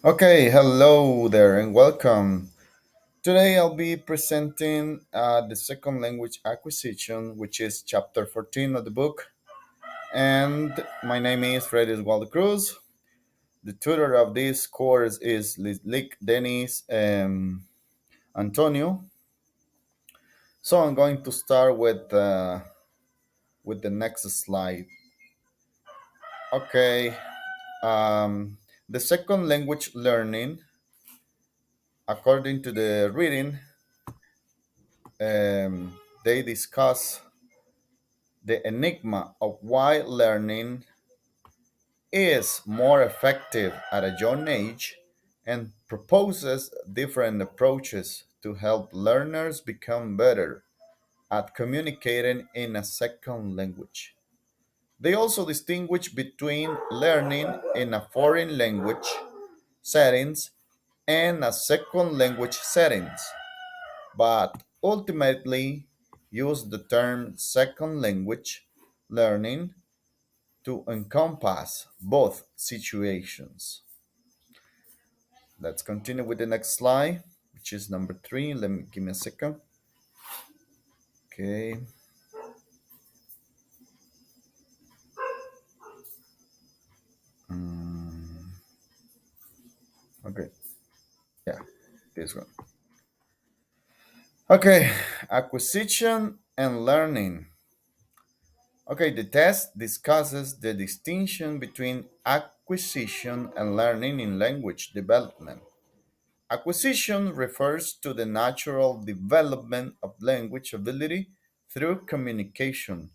Okay, hello there and welcome. Today I'll be presenting the second language acquisition, which is chapter 14 of the book. And my name is Freddy Waldo Cruz. The tutor of this course is Lick Dennis Antonio. So I'm going to start with the next slide. Okay, the second language learning, according to the reading, they discuss the enigma of why learning is more effective at a young age and proposes different approaches to help learners become better at communicating in a second language. They also distinguish between learning in a foreign language settings and a second language settings, but ultimately use the term second language learning to encompass both situations. Let's continue with the next slide, which is number three. Let me give me a second. Okay. Okay. Yeah, this one. Okay. Acquisition and learning. Okay, the test discusses the distinction between acquisition and learning in language development. Acquisition refers to the natural development of language ability through communication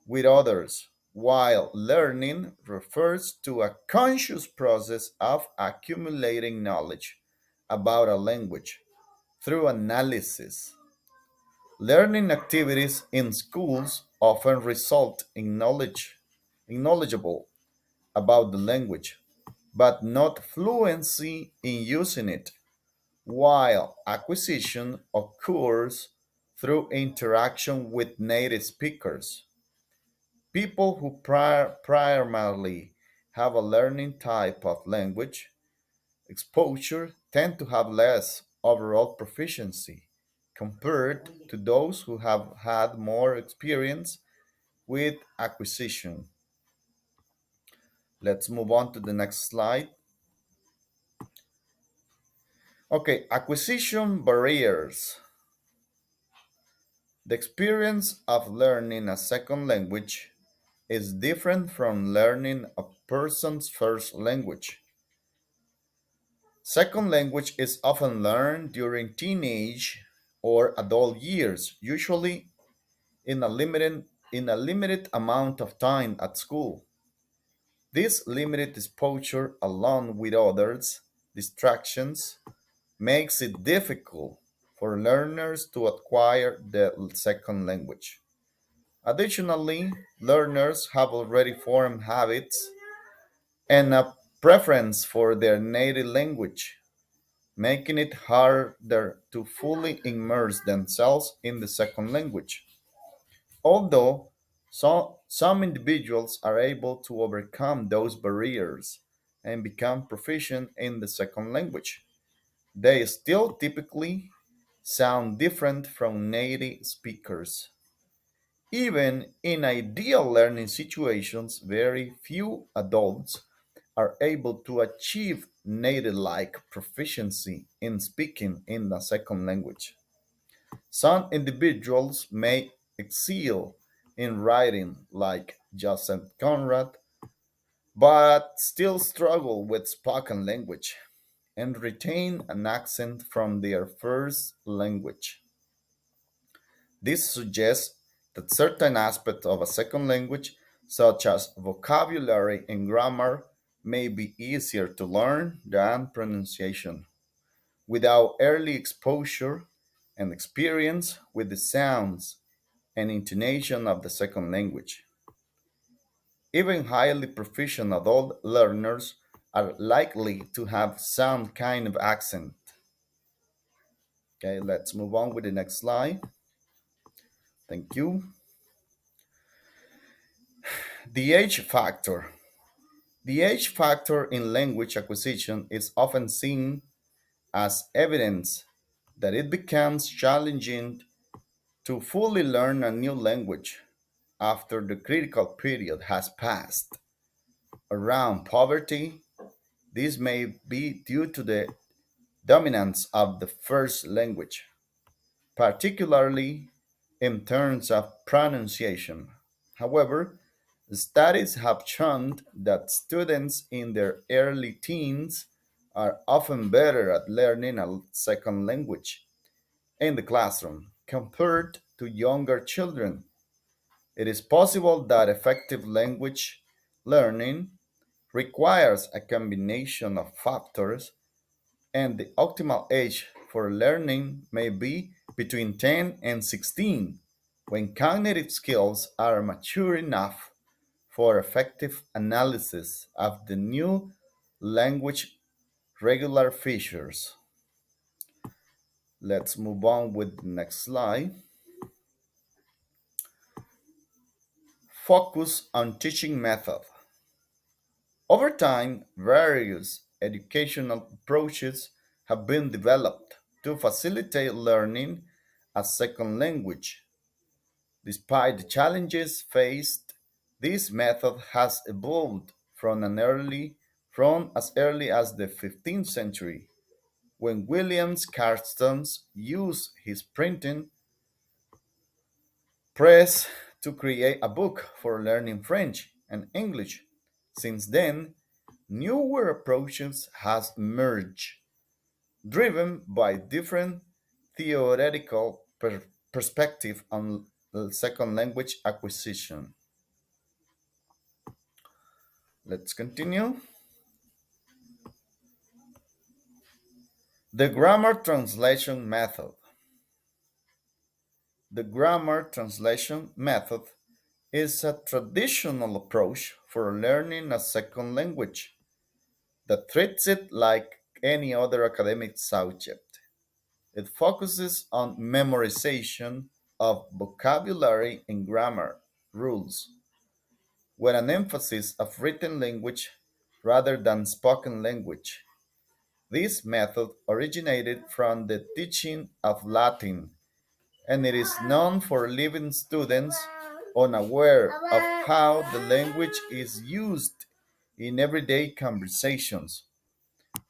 with others, while learning refers to a conscious process of accumulating knowledge about a language through analysis. Learning activities in schools often result in knowledgeable about the language, but not fluency in using it, while acquisition occurs through interaction with native speakers. People who primarily have a learning type of language exposure tend to have less overall proficiency compared to those who have had more experience with acquisition. Let's move on to the next slide. Okay, acquisition barriers. The experience of learning a second language is different from learning a person's first language. Second language is often learned during teenage or adult years, usually in a limited amount of time at school. This limited exposure, along with others distractions, makes it difficult for learners to acquire the second language. Additionally, learners have already formed habits and a preference for their native language, making it harder to fully immerse themselves in the second language. Although some individuals are able to overcome those barriers and become proficient in the second language, they still typically sound different from native speakers. Even in ideal learning situations, very few adults are able to achieve native like proficiency in speaking in the second language. Some individuals may excel in writing, like Joseph Conrad, but still struggle with spoken language and retain an accent from their first language. This suggests that certain aspects of a second language, such as vocabulary and grammar, may be easier to learn than pronunciation. Without early exposure and experience with the sounds and intonation of the second language. Even highly proficient adult learners are likely to have some kind of accent. Okay, let's move on with the next slide. Thank you. The age factor. The age factor in language acquisition is often seen as evidence that it becomes challenging to fully learn a new language after the critical period has passed. Around poverty, this may be due to the dominance of the first language, particularly in terms of pronunciation. However, studies have shown that students in their early teens are often better at learning a second language in the classroom compared to younger children. It is possible that effective language learning requires a combination of factors, and the optimal age for learning may be between 10 and 16, when cognitive skills are mature enough for effective analysis of the new language regular features. Let's move on with the next slide. Focus on teaching method. Over time, various educational approaches have been developed to facilitate learning a second language. Despite the challenges faced, this method has evolved from as early as the 15th century, when William Carstens used his printing press to create a book for learning French and English. Since then, newer approaches have emerged, driven by different theoretical perspective on second language acquisition. Let's continue. The grammar translation method. The grammar translation method is a traditional approach for learning a second language that treats it like any other academic subject. It focuses on memorization of vocabulary and grammar rules, with an emphasis of written language rather than spoken language. This method originated from the teaching of Latin, and it is known for leaving students unaware of how the language is used in everyday conversations.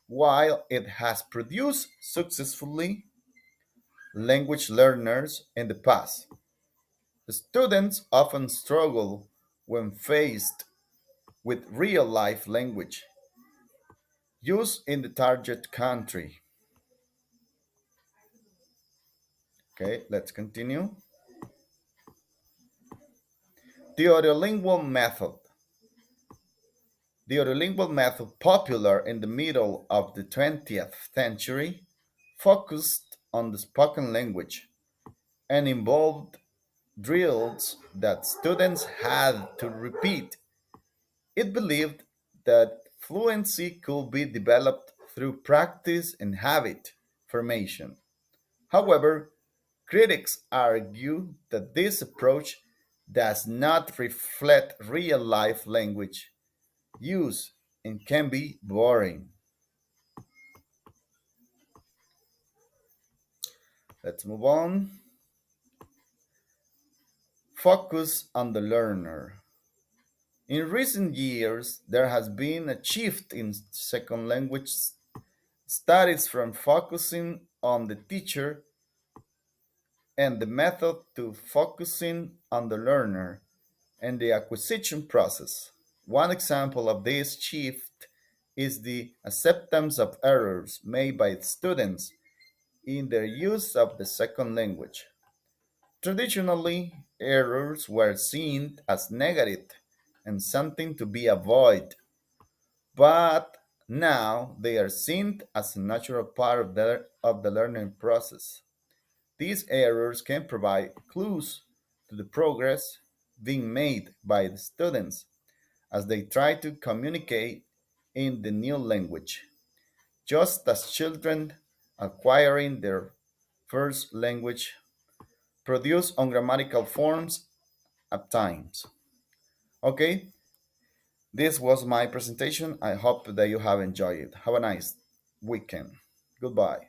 While it has produced successfully language learners in the past, students often struggle when faced with real life language used in the target country. Okay, let's continue. The audiolingual method. The audiolingual method, popular in the middle of the 20th century, focused on the spoken language and involved drills that students had to repeat. It believed that fluency could be developed through practice and habit formation. However, critics argue that this approach does not reflect real life language use and can be boring. Let's move on. Focus on the learner. In recent years, there has been a shift in second language studies from focusing on the teacher and the method to focusing on the learner and the acquisition process. One example of this shift is the acceptance of errors made by students in their use of the second language. Traditionally, errors were seen as negative and something to be avoided, but now they are seen as a natural part of the learning process. These errors can provide clues to the progress being made by the students as they try to communicate in the new language, just as children acquiring their first language produce ungrammatical forms at times. Okay, This was my presentation. I hope that you have enjoyed it. Have a nice weekend. Goodbye.